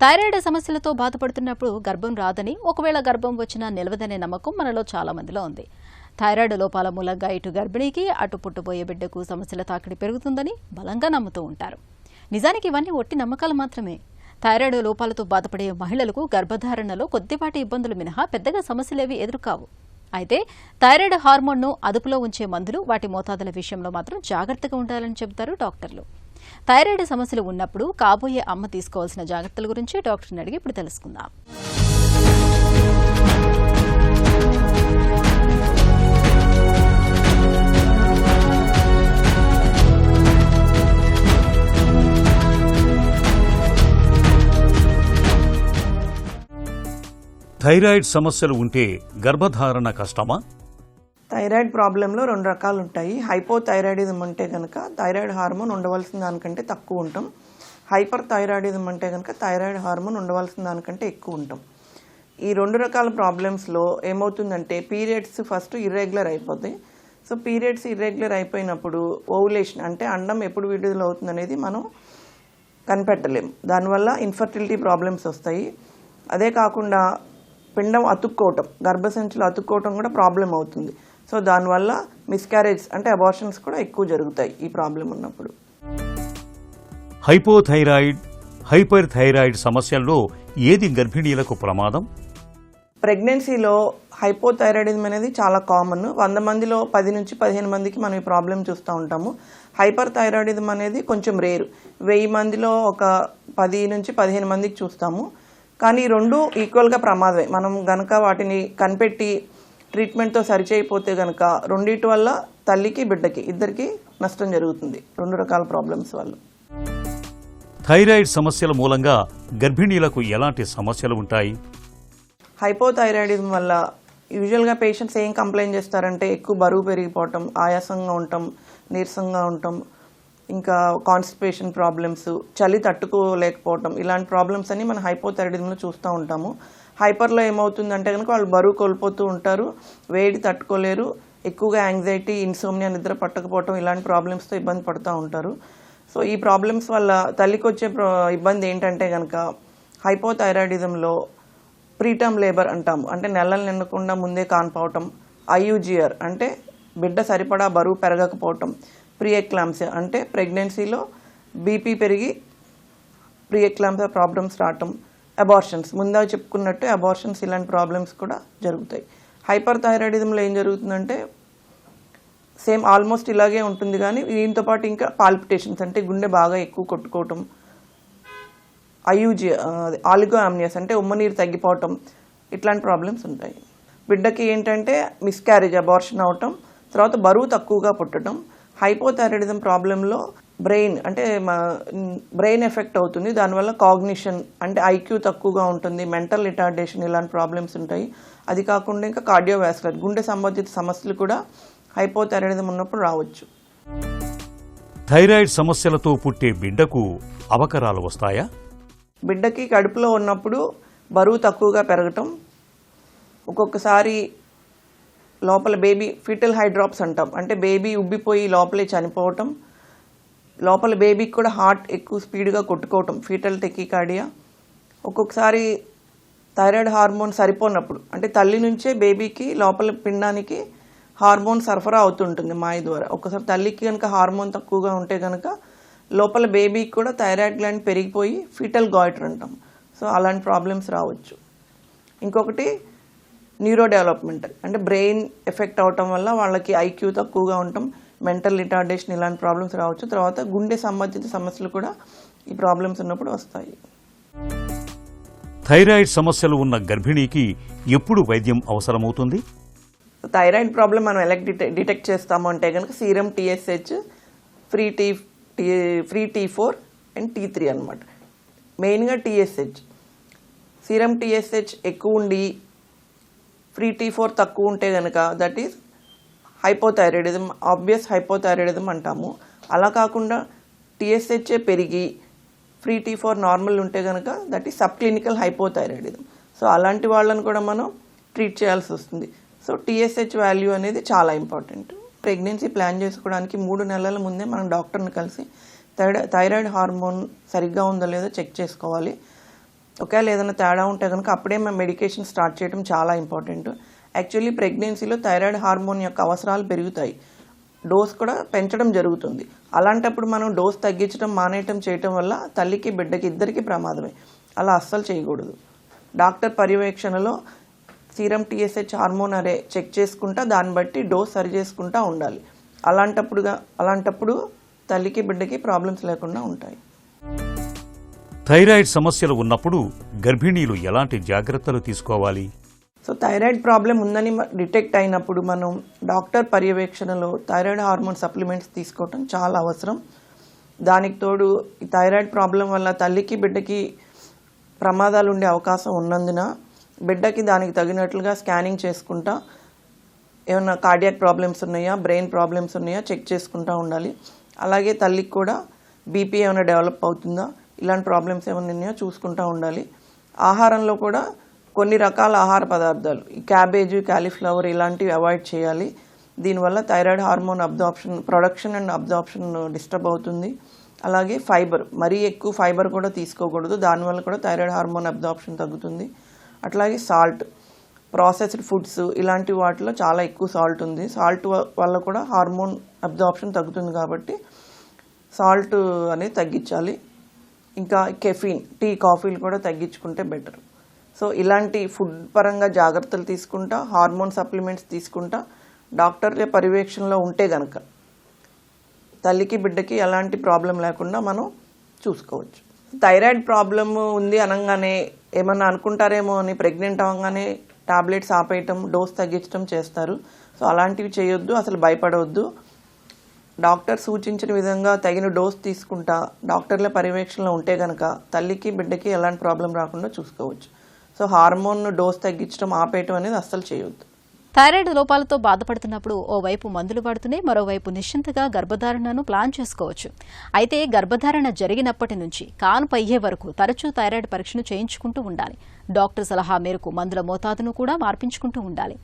Thyroid సమస్యలతో బాధపడుతున్నప్పుడు గర్భం రాదని, ఒకవేళ గర్భం వచ్చినా నిలవదనే నమ్మకం మనలో చాలా మందిలో ఉంది. థైరాయిడ్ లోపాల మూలంగా ఇటు గర్భిణీకి, అటు పుట్టబోయే బిడ్డకు సమస్యల తాకిడి పెరుగుతుందని బలంగా నమ్ముతూ ఉంటారు. నిజానికి ఇవన్నీ ఒట్టి నమ్మకాలు మాత్రమే. థైరాయిడ్ లోపాలతో బాధపడే మహిళలకు గర్భధారణలో కొద్దిపాటి ఇబ్బందులు మినహా పెద్దగా సమస్యలేవి ఎదురుకావు. అయితే థైరాయిడ్ హార్మోన్ను అదుపులో ఉంచే మందులు, వాటి మోతాదుల విషయంలో మాత్రం జాగ్రత్తగా ఉండాలని చెబుతారు డాక్టర్లు. థైరాయిడ్ సమస్యలు ఉన్నప్పుడు కాబోయే అమ్మ తీసుకోవాల్సిన జాగ్రత్తల గురించి డాక్టర్ని అడిగి ఇప్పుడు తెలుసుకుందాం. థైరాయిడ్ సమస్యలు ఉంటే గర్భధారణ కష్టమా? థైరాయిడ్ ప్రాబ్లంలో 2 రకాలు ఉంటాయి. హైపోథైరాయిడిజం అంటే కనుక థైరాయిడ్ హార్మోన్ ఉండవలసిన దానికంటే తక్కువ ఉంటాం. హైపర్ థైరాయిడిజం అంటే కనుక థైరాయిడ్ హార్మోన్ ఉండవలసిన దానికంటే ఎక్కువ ఉంటాం. ఈ 2 రకాల ప్రాబ్లమ్స్లో ఏమవుతుందంటే పీరియడ్స్ ఫస్ట్ ఇర్రెగ్యులర్ అయిపోతాయి. సో పీరియడ్స్ ఇర్రెగ్యులర్ అయిపోయినప్పుడు ఓవులేషన్ అంటే అండం ఎప్పుడు విడుదల అవుతుంది అనేది మనం కనిపెట్టలేము. దానివల్ల ఇన్ఫర్టిలిటీ ప్రాబ్లమ్స్ వస్తాయి. అదే కాకుండా పిండం అతుక్కోవటం, గర్భసంచిలో అతుక్కోవటం కూడా ప్రాబ్లం అవుతుంది. సో దానివల్ల మిస్క్యారేజ్ అంటే అబార్షన్స్ కూడా ఎక్కువ జరుగుతాయి ఈ ప్రాబ్లం ఉన్నప్పుడు. హైపోథైరాయిడ్, హైపర్ థైరాయిడ్ సమస్యల్లో ఏది గర్భిణీలకు ప్రమాదం? ప్రెగ్నెన్సీలో హైపోథైరాయిడిజం అనేది చాలా కామన్. 100 మందిలో 10 నుంచి 15 మందికి మనం ఈ ప్రాబ్లం చూస్తూ ఉంటాము. హైపర్ థైరాయిడిజం అనేది కొంచెం రేరు. 1000 మందిలో ఒక 10 నుంచి 15 మందికి చూస్తాము. కానీ 2 ఈక్వల్గా ప్రమాదమే. మనం గనక వాటిని కనిపెట్టి ట్రీట్మెంట్తో సరిచేయకపోతే గనక రెండింటి వల్ల తల్లికి, బిడ్డకి ఇద్దరికి నష్టం జరుగుతుంది. 2 రకాల ప్రాబ్లమ్స్ వల్ల. థైరాయిడ్ సమస్యల మూలంగా గర్భిణీలకు ఎలాంటి సమస్యలు ఉంటాయి? హైపోథైరాయిడిజం వల్ల యూజువల్గా పేషెంట్స్ ఏం కంప్లైంట్ చేస్తారంటే ఎక్కువ బరువు పెరిగిపోవటం, ఆయాసంగా ఉండటం, నీరసంగా ఉండటం, ఇంకా కాన్స్టిపేషన్ ప్రాబ్లమ్స్, చలి తట్టుకోలేకపోవటం, ఇలాంటి ప్రాబ్లమ్స్ అన్ని మనం హైపోథైరాయిడిజంలో చూస్తూ ఉంటాము. హైపర్లో ఏమవుతుందంటే కనుక వాళ్ళు బరువు కోల్పోతూ ఉంటారు, వేడి తట్టుకోలేరు, ఎక్కువగా యాంగ్జైటీ, ఇన్సోమ్నియా, నిద్ర పట్టకపోవటం, ఇలాంటి ప్రాబ్లమ్స్తో ఇబ్బంది పడుతూ ఉంటారు. సో ఈ ప్రాబ్లమ్స్ వల్ల తల్లికి వచ్చే ఇబ్బంది ఏంటంటే కనుక హైపోథైరాయిడిజంలో ప్రీటర్మ్ లేబర్ అంటాము. అంటే నెలలు నిండకుండా ముందే కాన్పోవటం, ఐయుజిఆర్ అంటే బిడ్డ సరిపడా బరువు పెరగకపోవటం, ప్రీ ఎక్లాంప్సియా అంటే ప్రెగ్నెన్సీలో బీపీ పెరిగి ప్రీ ఎక్లాంప్సియా ప్రాబ్లమ్స్ రావటం, అబార్షన్స్ ముందా చెప్పుకున్నట్టు అబార్షన్స్, ఇలాంటి ప్రాబ్లమ్స్ కూడా జరుగుతాయి. హైపర్ థైరాయిడిజంలో ఏం జరుగుతుందంటే సేమ్ ఆల్మోస్ట్ ఇలాగే ఉంటుంది. కానీ దీంతో పాటు ఇంకా పాల్పిటేషన్స్ అంటే గుండె బాగా ఎక్కువ కొట్టుకోవటం, ఆలిగో ఆమ్నియస్ అంటే ఉమ్మనీరు తగ్గిపోవటం, ఇట్లాంటి ప్రాబ్లమ్స్ ఉంటాయి. బిడ్డకి ఏంటంటే మిస్క్యారేజ్, అబార్షన్ అవటం, తర్వాత బరువు తక్కువగా పుట్టడం. హైపోథైరాయిడిజం ప్రాబ్లంలో బ్రెయిన్ ఎఫెక్ట్ అవుతుంది. దానివల్ల కాగ్నిషన్ అంటే ఐక్యూ తక్కువగా ఉంటుంది, మెంటల్ రిటార్డేషన్, ఇలాంటి ప్రాబ్లమ్స్ ఉంటాయి. అది కాకుండా ఇంకా కార్డియోవాస్కులర్ గుండె సంబంధిత సమస్యలు కూడా హైపోథైరాయిడిజం ఉన్నప్పుడు రావచ్చు. థైరాయిడ్ సమస్యలతో పుట్టే బిడ్డకు అవకరాలు వస్తాయా? బిడ్డకి కడుపులో ఉన్నప్పుడు బరువు తక్కువగా పెరగటం, ఒక్కొక్కసారి లోపల బేబీ ఫీటల్ హైడ్రాప్స్ అంటాం, అంటే బేబీ ఉబ్బిపోయి లోపలే చనిపోవటం, లోపల బేబీకి కూడా హార్ట్ ఎక్కువ స్పీడ్గా కొట్టుకోవటం, ఫీటల్ టెకికార్డియా. ఒక్కొక్కసారి థైరాయిడ్ హార్మోన్ సరిపోనప్పుడు అంటే తల్లి నుంచే బేబీకి లోపల పిండానికి హార్మోన్ సరఫరా అవుతుంటుంది మాయ ద్వారా. ఒక్కసారి తల్లికి కనుక హార్మోన్ తక్కువగా ఉంటే కనుక లోపల బేబీకి కూడా థైరాయిడ్ గ్లాండ్ పెరిగిపోయి ఫీటల్ గాయిటర్ అంటాం. సో అలాంటి ప్రాబ్లమ్స్ రావచ్చు. ఇంకొకటి న్యూరో డెవలప్మెంటల్ అంటే బ్రెయిన్ ఎఫెక్ట్ అవటం వల్ల వాళ్ళకి ఐక్యూ తక్కువగా ఉండటం, మెంటల్ రిటార్డేషన్, ఇలాంటి ప్రాబ్లమ్స్ రావచ్చు. తర్వాత గుండె సంబంధిత సమస్యలు కూడా ఈ ప్రాబ్లమ్స్ ఉన్నప్పుడు వస్తాయి. థైరాయిడ్ సమస్యలు ఉన్న గర్భిణీకి ఎప్పుడు వైద్యం అవసరమవుతుంది? థైరాయిడ్ ప్రాబ్లం మనం ఎలా డిటెక్ట్ చేస్తాము అంటే కనుక serum TSH, free T4 and T3 అనమాట. మెయిన్గా TSH, సీరం TSH ఎక్కువ ఉండి ఫ్రీ T4 తక్కువ ఉంటే కనుక that is hypothyroidism, obvious hypothyroidism అంటాము. అలా కాకుండా TSH పెరిగి ఫ్రీ T4 నార్మల్ ఉంటే కనుక that is sub clinical hypothyroidism. So అలాంటి వాళ్ళని కూడా మనం ట్రీట్ చేయాల్సి వస్తుంది. సో TSH వాల్యూ అనేది చాలా ఇంపార్టెంట్. ప్రెగ్నెన్సీ ప్లాన్ చేసుకోవడానికి 3 నెలల ముందే మనం డాక్టర్ని కలిసి థైరాయిడ్ హార్మోన్ సరిగ్గా ఉందో లేదో చెక్ చేసుకోవాలి. ఒకవేళ ఏదైనా తేడా ఉంటే కనుక అప్పుడే మేము మెడికేషన్ స్టార్ట్ చేయడం చాలా ఇంపార్టెంట్. యాక్చువల్లీ ప్రెగ్నెన్సీలో థైరాయిడ్ హార్మోన్ యొక్క అవసరాలు పెరుగుతాయి, డోస్ కూడా పెంచడం జరుగుతుంది. అలాంటప్పుడు మనం డోస్ తగ్గించడం మానేయటం చేయటం వల్ల తల్లికి బిడ్డకి ఇద్దరికీ ప్రమాదమే. అలా అస్సలు చేయకూడదు. డాక్టర్ పర్యవేక్షణలో సీరం TSH హార్మోన్ అరే చెక్ చేసుకుంటా దాన్ని బట్టి డోస్ సరి చేసుకుంటా ఉండాలి. అలాంటప్పుడు తల్లికి బిడ్డకి ప్రాబ్లమ్స్ లేకుండా ఉంటాయి. థైరాయిడ్ సమస్యలు ఉన్నప్పుడు గర్భిణీలు ఎలాంటి జాగ్రత్తలు తీసుకోవాలి? సో థైరాయిడ్ ప్రాబ్లం ఉందని డిటెక్ట్ అయినప్పుడు మనం డాక్టర్ పర్యవేక్షణలో థైరాయిడ్ హార్మోన్ సప్లిమెంట్స్ తీసుకోవటం చాలా అవసరం. దానికి తోడు ఈ థైరాయిడ్ ప్రాబ్లం వల్ల తల్లికి బిడ్డకి ప్రమాదాలు ఉండే అవకాశం ఉన్నందున బిడ్డకి దానికి తగినట్లుగా స్కానింగ్ చేసుకుంటా ఏమైనా కార్డియాక్ ప్రాబ్లమ్స్ ఉన్నాయా, బ్రెయిన్ ప్రాబ్లమ్స్ ఉన్నాయా చెక్ చేసుకుంటూ ఉండాలి. అలాగే తల్లికి కూడా బీపీ ఏమైనా డెవలప్ అవుతుందా, ఇలాంటి ప్రాబ్లమ్స్ ఏమైనా ఉన్నాయో చూసుకుంటూ ఉండాలి. ఆహారంలో కూడా కొన్ని రకాల ఆహార పదార్థాలు, ఈ క్యాబేజ్, కాలీఫ్లవర్ ఇలాంటివి అవాయిడ్ చేయాలి. దీనివల్ల thyroid hormone production and absorption disturb అవుతుంది. అలాగే ఫైబర్, మరీ ఎక్కువ ఫైబర్ కూడా తీసుకోకూడదు, దానివల్ల కూడా థైరాయిడ్ హార్మోన్ అబ్జార్ప్షన్ తగ్గుతుంది. అట్లాగే సాల్ట్, ప్రాసెస్డ్ ఫుడ్స్ ఇలాంటి వాటిలో చాలా ఎక్కువ సాల్ట్ ఉంది. సాల్ట్ వల్ల కూడా హార్మోన్ అబ్జార్ప్షన్ తగ్గుతుంది కాబట్టి సాల్ట్ అనేది తగ్గించాలి. ఇంకా కెఫీన్, టీ, కాఫీలు కూడా తగ్గించుకుంటే బెటర్. సో ఇలాంటి ఫుడ్ పరంగా జాగ్రత్తలు తీసుకుంటా, హార్మోన్ సప్లిమెంట్స్ తీసుకుంటా డాక్టర్ల పర్యవేక్షణలో ఉంటే గనక తల్లికి బిడ్డకి ఎలాంటి ప్రాబ్లం లేకుండా మనం చూసుకోవచ్చు. థైరాయిడ్ ప్రాబ్లమ్ ఉంది అనగానే ఏమన్నా అనుకుంటారేమో అని ప్రెగ్నెంట్ అవ్వగానే టాబ్లెట్స్ ఆపేయటం, డోస్ తగ్గించడం చేస్తారు. సో అలాంటివి చేయొద్దు, అసలు భయపడవద్దు. డాక్టర్ సూచించిన విధంగా తగిన డోస్ తీసుకుంటా డాక్టర్ల పర్యవేక్షణలో ఉంటే గనక తల్లికి బిడ్డకి ఎలాంటి ప్రాబ్లం రాకుండా చూసుకోవచ్చు. సో హార్మోన్ డోస్ తగ్గించడం ఆపేయటం అనేది అస్సలు చేయొద్దు. థైరాయిడ్ లోపాలతో బాధపడుతున్నప్పుడు ఓవైపు మందులు పడుతూనే మరోవైపు నిశ్చింతగా గర్భధారణను ప్లాన్ చేసుకోవచ్చు. అయితే గర్భధారణ జరిగినప్పటి నుంచి కాన్పు అయ్యే వరకు తరచూ థైరాయిడ్ పరీక్షను చేయించుకుంటూ ఉండాలి. డాక్టర్ సలహా మేరకు మందుల మోతాదును కూడా మార్పించుకుంటూ ఉండాలి.